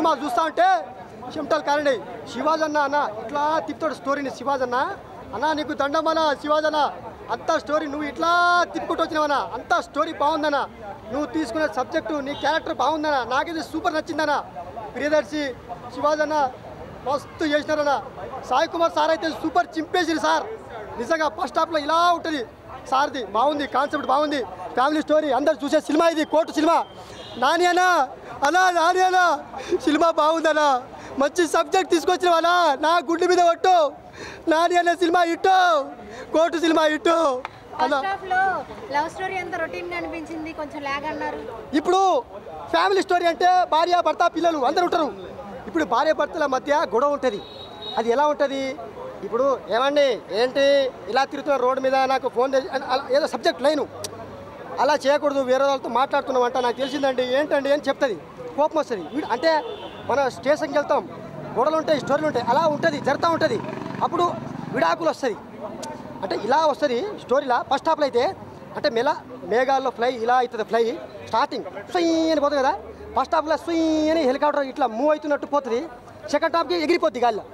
Cinema చూస్తా ఉంటే చెమటలు కారణి. శివాజన్న అన్న ఇట్లా తిప్పుతాడు స్టోరీని. శివాజన్న అన్న నీకు దండమన్న. శివాజన్న అంత స్టోరీ నువ్వు ఇట్లా తిప్పుకుంటూ వచ్చినావన్నా. అంత స్టోరీ బాగుందన్న. నువ్వు తీసుకునే సబ్జెక్టు నీ క్యారెక్టర్ బాగుందన్న. నాకైతే సూపర్ నచ్చిందన్న. ప్రియదర్శి శివాజన్న మస్తు చేసినారన్న. సాయి కుమార్ సార్ అయితే సూపర్ చింపేసిరు సార్. నిజంగా ఫస్ట్ హాఫ్లో ఇలా ఉంటుంది సార్ది. బాగుంది, కాన్సెప్ట్ బాగుంది, ఫ్యామిలీ స్టోరీ, అందరు చూసే సినిమా ఇది. Court cinema. నాని అన్నా నాని అన్నా సినిమా బాగుందన్నా. మంచి సబ్జెక్ట్ తీసుకొచ్చినవన్నా. నా గుండె మీద కొట్టు. నాని అన్న సినిమా ఇట్టు, కోర్టు సినిమా ఇట్టు. ఇప్పుడు ఫ్యామిలీ స్టోరీ అంటే భార్య భర్త పిల్లలు అందరు ఉంటారు. ఇప్పుడు భార్య భర్తల మధ్య గొడవ ఉంటుంది. అది ఎలా ఉంటుంది? ఇప్పుడు ఏమండి ఏంటి ఇలా తిరుగుతున్న రోడ్డు మీద నాకు ఫోన్ ఏదో సబ్జెక్ట్ లైను అలా చేయకూడదు, వేరే వాళ్ళతో మాట్లాడుతున్నామంట నాకు తెలిసిందండి ఏంటండి అని చెప్తుంది. కోపం వస్తుంది. అంటే మన స్టేషన్కి వెళ్తాం, గొడవలు ఉంటాయి, స్టోరీలు ఉంటాయి, అలా ఉంటుంది, జరుగుతూ ఉంటుంది. అప్పుడు విడాకులు వస్తుంది. అంటే ఇలా వస్తుంది స్టోరీలా. ఫస్ట్ హాఫ్లో అయితే అంటే మేఘాల్లో ఫ్లై ఇలా అవుతుంది. ఫ్లై స్టార్టింగ్ స్వీ అని పోతుంది కదా. ఫస్ట్ హాఫ్లో స్వీ అని హెలికాప్టర్ ఇట్లా మూవ్ అవుతున్నట్టు పోతుంది. సెకండ్ హాఫ్కి ఎగిరిపోద్ది గాల్లో.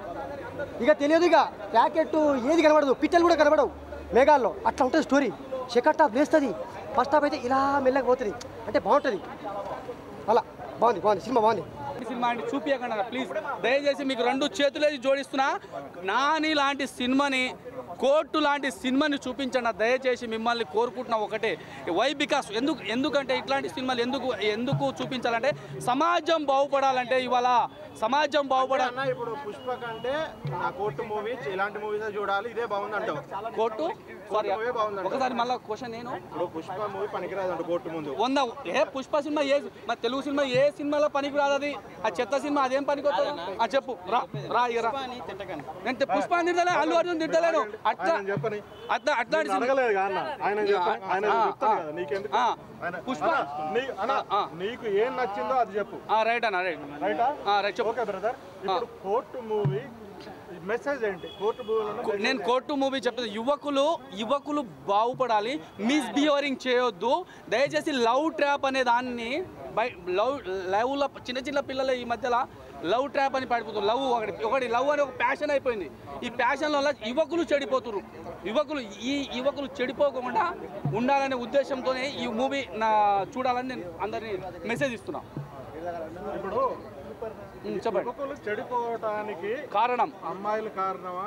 ఇక తెలియదు, ఇక ప్యాకెట్ ఏది కనబడదు, పిట్టలు కూడా కనబడవు మేఘాల్లో. అట్లా ఉంటుంది స్టోరీ. సెకండ్ హాఫ్ లేస్తుంది. ఫస్ట్ హాఫ్ అయితే ఇలా మెల్లగా పోతుంది. అంటే బాగుంటుంది. అలా బాగుంది సినిమా బాగుంది. సినిమా అంటే చూపించకండి ప్లీజ్. దయచేసి మీకు రెండు చేతులేసి జోడిస్తున్నా. నాని లాంటి సినిమాని, కోర్టు లాంటి సినిమాని చూపించండి దయచేసి. మిమ్మల్ని కోరుకుంటున్నా ఒకటే. వై బికాస్ ఎందుకంటే ఇట్లాంటి సినిమాలు ఎందుకు చూపించాలంటే సమాజం బాగుపడాలంటే. ఇవాళ సమాజం బాగుపడాలన్నా ఇప్పుడు పుష్ప కంటే కోర్టు మూవీ ఇలాంటి మూవీస్ చూడాలి. ఇదే బాగుంది అంటావు. కోర్టు సారీ ఒకసారి మళ్ళీ క్వశ్చన్. నేను ఇప్పుడు పుష్ప మూవీ పనికిరాదు అంటే కోర్టు ముందు పుష్ప సినిమా మా తెలుగు సినిమా ఏ సినిమాలో పనికి రాదు. అది ఆ చెత్త సినిమా అదేం పనికి వస్తుంది? చెప్పు రా ఇక రా. నేను పుష్ప తిడతలే, అల్లు అర్జున్ తిడతలేను. పుష్ప నీకు ఏం నచ్చిందో అది చెప్పు. రైట్ అన్న రైట్. Okay brother. ఇప్పుడు కోర్టు మూవీ మెసేజ్ ఏంటి? నేను కోర్టు మూవీ చెప్తాను. యువకులు బాగుపడాలి, మిస్బిహేవింగ్ చేయొద్దు. దయచేసి లవ్ ట్రాప్ అనే దాన్ని లవ్లో చిన్న పిల్లలు ఈ మధ్యలో లవ్ ట్రాప్ అని పడిపోతుంది. ఒకటి లవ్ అని ఒక ప్యాషన్ అయిపోయింది. ఈ ప్యాషన్ వల్ల యువకులు చెడిపోతున్నారు. యువకులు చెడిపోకుండా ఉండాలనే ఉద్దేశంతోనే ఈ మూవీ చూడాలని నేను అందరినీ మెసేజ్ ఇస్తున్నా. ఇప్పుడు యువకులు చెడిపోవడానికి కారణం అమ్మాయిలు కారణమా,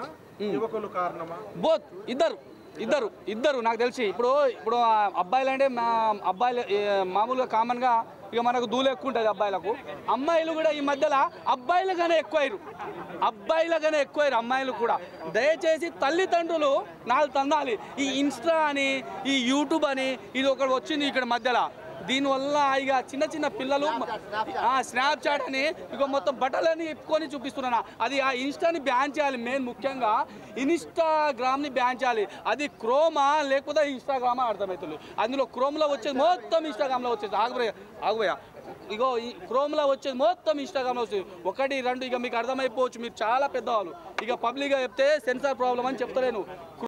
యువకులు కారణమా? బోత్. ఇద్దరు నాకు తెలిసి. ఇప్పుడు అబ్బాయిలు అంటే అబ్బాయిలు మామూలుగా కామన్గా ఇక మనకు దూలు ఎక్కువ ఉంటుంది అబ్బాయిలకు. అమ్మాయిలు కూడా ఈ మధ్యలో అబ్బాయిలుగానే ఎక్కువయ్యారు అమ్మాయిలు కూడా. దయచేసి తల్లిదండ్రులు నాలుగు తందాలి. ఈ ఇన్స్టా అని, ఈ యూట్యూబ్ అని ఇది ఒకటి వచ్చింది ఇక్కడ మధ్యలో. దీనివల్ల ఇక చిన్న పిల్లలు స్నాప్చాట్ అని ఇక మొత్తం బట్టలని ఎప్పుకొని చూపిస్తున్నా. అది ఆ ఇన్స్టాని బ్యాన్ చేయాలి. మెయిన్ ముఖ్యంగా ఇన్స్టాగ్రామ్ని బ్యాన్ చేయాలి. అది క్రోమా లేకపోతే ఇన్స్టాగ్రామా అర్థమవుతుంది. అందులో క్రోమ్లో వచ్చేది మొత్తం ఇన్స్టాగ్రామ్లో వచ్చేది. ఆగుబోయా ఇగో ఈ క్రోమ్లో వచ్చేది మొత్తం ఇన్స్టాగ్రామ్లో వచ్చేది. 1, 2 ఇక మీకు అర్థమైపోవచ్చు. మీరు చాలా పెద్దవాళ్ళు. ఇక పబ్లిక్గా చెప్తే సెన్సార్ ప్రాబ్లం అని చెప్తలేను.